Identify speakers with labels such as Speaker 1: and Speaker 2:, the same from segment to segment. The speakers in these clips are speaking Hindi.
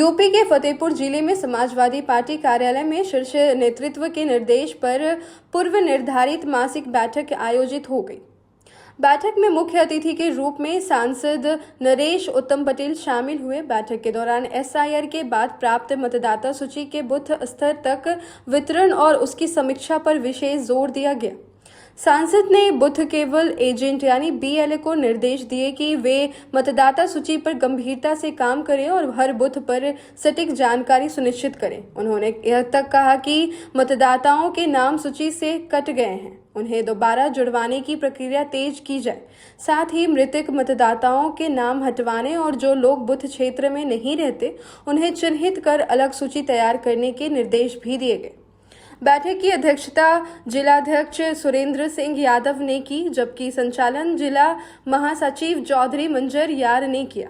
Speaker 1: यूपी के फतेहपुर जिले में समाजवादी पार्टी कार्यालय में शीर्ष नेतृत्व के निर्देश पर पूर्व निर्धारित मासिक बैठक आयोजित हो गई। बैठक में मुख्य अतिथि के रूप में सांसद नरेश उत्तम पटेल शामिल हुए। बैठक के दौरान एसआईआर के बाद प्राप्त मतदाता सूची के बूथ स्तर तक वितरण और उसकी समीक्षा पर विशेष जोर दिया गया। सांसद ने बूथ केवल एजेंट यानी बीएलए को निर्देश दिए कि वे मतदाता सूची पर गंभीरता से काम करें और हर बूथ पर सटीक जानकारी सुनिश्चित करें। उन्होंने यह तक कहा कि मतदाताओं के नाम सूची से कट गए हैं, उन्हें दोबारा जुड़वाने की प्रक्रिया तेज की जाए। साथ ही मृतक मतदाताओं के नाम हटवाने और जो लोग बूथ क्षेत्र में नहीं रहते उन्हें चिन्हित कर अलग सूची तैयार करने के निर्देश भी दिए गए। बैठक की अध्यक्षता जिलाध्यक्ष सुरेंद्र सिंह यादव ने की, जबकि संचालन जिला महासचिव चौधरी मंजर यार ने किया।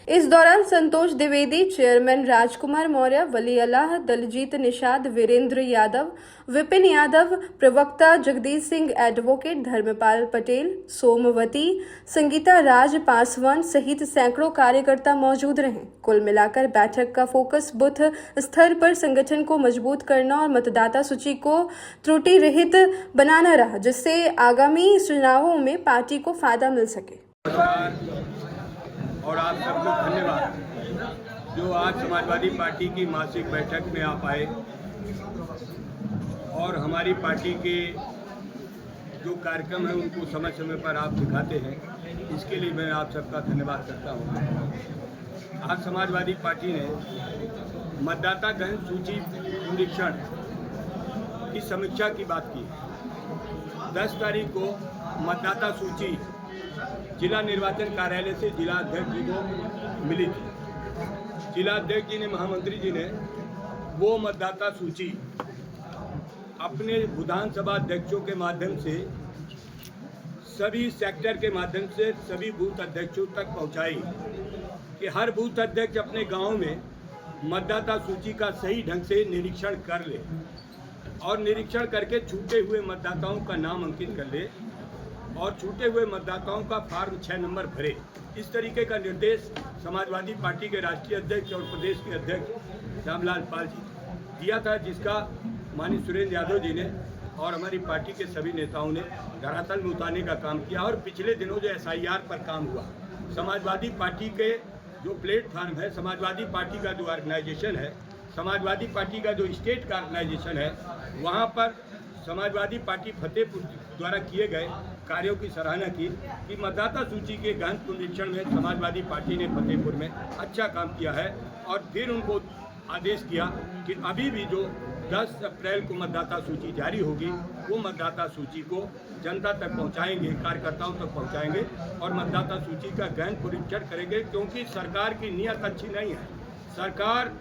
Speaker 1: इस दौरान संतोष द्विवेदी, चेयरमैन राजकुमार मौर्य, वली अल्लाह, दलजीत निषाद, वीरेंद्र यादव, विपिन यादव, प्रवक्ता जगदीश सिंह, एडवोकेट धर्मपाल पटेल, सोमवती, संगीता राज पासवान सहित सैकड़ों कार्यकर्ता मौजूद रहे। कुल मिलाकर बैठक का फोकस बूथ स्तर पर संगठन को मजबूत करना और मतदाता सूची को त्रुटि रहित बनाना रहा, जिससे आगामी चुनावों में पार्टी को फायदा मिल सके।
Speaker 2: और आप सबको धन्यवाद जो आज समाजवादी पार्टी की मासिक बैठक में आप आए और हमारी पार्टी के जो कार्यक्रम हैं उनको समय समय पर आप दिखाते हैं। इसके लिए मैं आप सबका धन्यवाद करता हूँ। आज समाजवादी पार्टी ने मतदाता गहन सूची निरीक्षण की समीक्षा की बात की। 10 तारीख को मतदाता सूची जिला निर्वाचन कार्यालय से जिला अध्यक्ष जी को मिली थी। जिला अध्यक्ष जी ने, महामंत्री जी ने वो मतदाता सूची अपने विधानसभा अध्यक्षों के माध्यम से, सभी सेक्टर के माध्यम से सभी बूथ अध्यक्षों तक पहुंचाई कि हर बूथ अध्यक्ष अपने गांव में मतदाता सूची का सही ढंग से निरीक्षण कर ले और निरीक्षण करके छूटे हुए मतदाताओं का नाम अंकित कर ले और छूटे हुए मतदाताओं का फॉर्म 6 नंबर भरे। इस तरीके का निर्देश समाजवादी पार्टी के राष्ट्रीय अध्यक्ष और प्रदेश के अध्यक्ष श्यामलाल पाल जी दिया था, जिसका माननीय सुरेंद्र यादव जी ने और हमारी पार्टी के सभी नेताओं ने धरातल में उतारने का काम किया। और पिछले दिनों जो एसआईआर पर काम हुआ, समाजवादी पार्टी के जो प्लेटफार्म है, समाजवादी पार्टी का जो ऑर्गेनाइजेशन है, समाजवादी पार्टी का जो स्टेट का ऑर्गेनाइजेशन है, वहाँ पर समाजवादी पार्टी फतेहपुर द्वारा किए गए कार्यों की सराहना की कि मतदाता सूची के गहन पुनरीक्षण में समाजवादी पार्टी ने फतेहपुर में अच्छा काम किया है। और फिर उनको आदेश किया कि अभी भी जो 10 अप्रैल को मतदाता सूची जारी होगी वो मतदाता सूची को जनता तक पहुंचाएंगे, कार्यकर्ताओं तक पहुंचाएंगे और मतदाता सूची का गहन पुनरीक्षण करेंगे, क्योंकि सरकार की नीयत अच्छी नहीं है। सरकार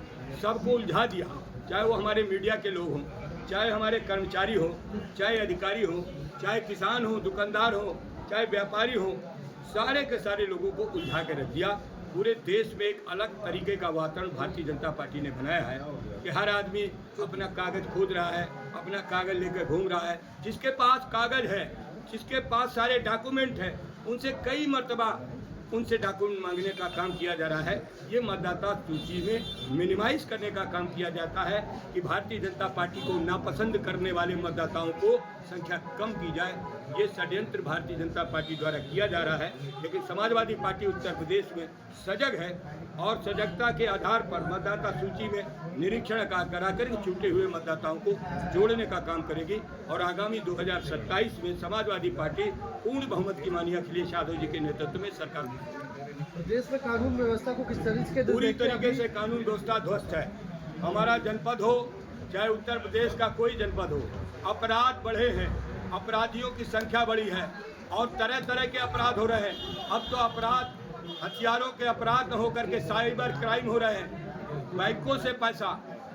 Speaker 2: सबको उलझा दिया, चाहे वो हमारे मीडिया के लोग हों, चाहे हमारे कर्मचारी हो, चाहे अधिकारी हो, चाहे किसान हो, दुकानदार हो, चाहे व्यापारी हो, सारे के सारे लोगों को उलझा के रख दिया। पूरे देश में एक अलग तरीके का वातावरण भारतीय जनता पार्टी ने बनाया है कि हर आदमी अपना कागज खोज रहा है, अपना कागज लेकर घूम रहा है। जिसके पास कागज है, जिसके पास सारे डॉक्यूमेंट हैं, उनसे कई मर्तबा उनसे डॉक्यूमेंट मांगने का काम किया जा रहा है। ये मतदाता सूची में मिनिमाइज करने का काम किया जाता है कि भारतीय जनता पार्टी को नापसंद करने वाले मतदाताओं को संख्या कम की जाए। ये षड्यंत्र भारतीय जनता पार्टी द्वारा किया जा रहा है, लेकिन समाजवादी पार्टी उत्तर प्रदेश में सजग है और सजगता के आधार पर मतदाता सूची में निरीक्षण कराकर छूटे हुए मतदाताओं को जोड़ने का काम करेगी। और आगामी 2027 में समाजवादी पार्टी पूर्ण बहुमत की माननीय अखिलेश यादव जी के नेतृत्व में सरकार
Speaker 3: देश में कानून व्यवस्था को किस तरीके
Speaker 2: पूरी तरीके से कानून व्यवस्था ध्वस्त है। हमारा जनपद हो चाहे उत्तर प्रदेश का कोई जनपद हो, अपराध बढ़े हैं, अपराधियों की संख्या बढ़ी है और तरह तरह के अपराध हो रहे हैं। अब तो अपराध हथियारों के अपराध न होकर के साइबर क्राइम हो रहे हैं। बैंकों से पैसा,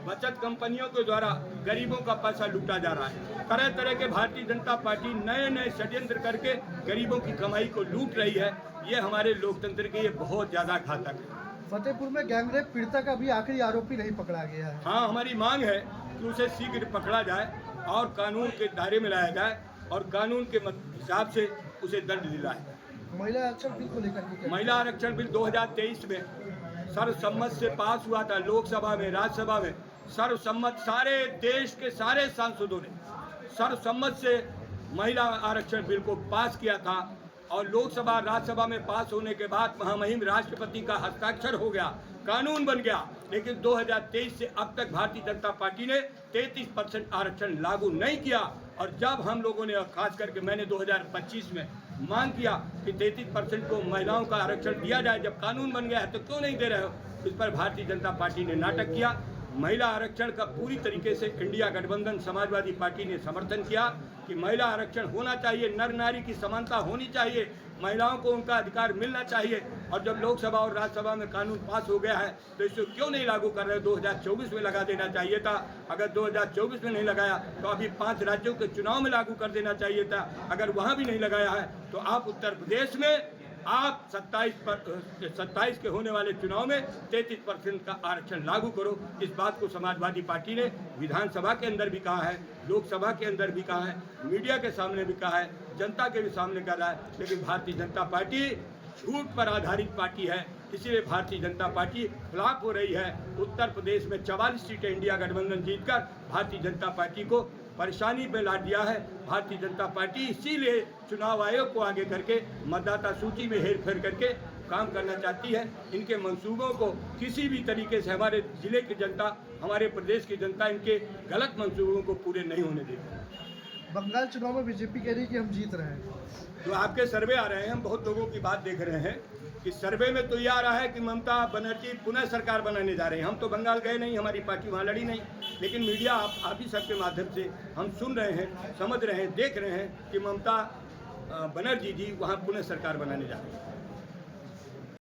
Speaker 2: बचत कंपनियों के द्वारा गरीबों का पैसा लूटा जा रहा है। तरह तरह के भारतीय जनता पार्टी नए नए षड्यंत्र करके गरीबों की कमाई को लूट रही है। ये हमारे लोकतंत्र के लिए बहुत ज़्यादा घातक है।
Speaker 3: फतेहपुर में गैंगरेप पीड़िता का भी आखिरी आरोपी नहीं पकड़ा गया है।
Speaker 2: हाँ, हमारी मांग है कि उसे शीघ्र पकड़ा जाए और कानून के दायरे में लाया जाए और कानून के हिसाब से उसे दंड दिलाए।
Speaker 3: महिला आरक्षण बिल को लेकर
Speaker 2: महिला आरक्षण बिल 2023 में सर्वसम्मत से पास हुआ था लोकसभा में, राज्यसभा में सर्वसम्मत, सारे देश के सारे सांसदों ने सर्वसम्मत से महिला आरक्षण बिल को पास किया था और लोकसभा राज्यसभा में पास होने के बाद महामहिम राष्ट्रपति का हस्ताक्षर हो गया, कानून बन गया। लेकिन 2023 से अब तक भारतीय जनता पार्टी ने 33% आरक्षण लागू नहीं किया। और जब हम लोगों ने, खास करके मैंने 2025 में मांग किया कि 33% को महिलाओं का आरक्षण दिया जाए, जब कानून बन गया है तो क्यों नहीं दे रहे हो, इस पर भारतीय जनता पार्टी ने नाटक किया। महिला आरक्षण का पूरी तरीके से इंडिया गठबंधन समाजवादी पार्टी ने समर्थन किया कि महिला आरक्षण होना चाहिए, नर नारी की समानता होनी चाहिए, महिलाओं को उनका अधिकार मिलना चाहिए। और जब लोकसभा और राज्यसभा में कानून पास हो गया है तो इसे क्यों नहीं लागू कर रहे? 2024 में लगा देना चाहिए था। अगर 2024 में नहीं लगाया तो अभी 5 राज्यों के चुनाव में लागू कर देना चाहिए था। अगर वहाँ भी नहीं लगाया है तो आप उत्तर प्रदेश में आप 27 के होने वाले चुनाव में 33% का आरक्षण लागू करो। इस बात को समाजवादी पार्टी ने विधानसभा के अंदर भी कहा है, लोकसभा के अंदर भी कहा है, मीडिया के सामने भी कहा है, जनता के भी सामने कहा है। लेकिन भारतीय जनता पार्टी झूठ पर आधारित पार्टी है, इसीलिए भारतीय जनता पार्टी फ्लॉप हो रही है। उत्तर प्रदेश में 44 सीटें इंडिया गठबंधन जीतकर भारतीय जनता पार्टी को परेशानी में ला दिया है। भारतीय जनता पार्टी इसीलिए चुनाव आयोग को आगे करके मतदाता सूची में हेरफेर करके काम करना चाहती है। इनके मंसूबों को किसी भी तरीके से हमारे जिले की जनता, हमारे प्रदेश की जनता इनके गलत मंसूबों को पूरे नहीं होने देगी।
Speaker 3: बंगाल चुनाव में बीजेपी कह रही है कि हम जीत रहे हैं।
Speaker 2: जो आपके सर्वे आ रहे हैं, हम बहुत लोगों की बात देख रहे हैं कि सर्वे में तो ये आ रहा है कि ममता बनर्जी पुनः सरकार बनाने जा रहे हैं। हम तो बंगाल गए नहीं, हमारी पार्टी वहाँ लड़ी नहीं, लेकिन मीडिया आप ही सबके माध्यम से हम सुन रहे हैं, समझ रहे हैं, देख रहे हैं कि ममता बनर्जी जी वहाँ पुनः सरकार बनाने जा रहे हैं।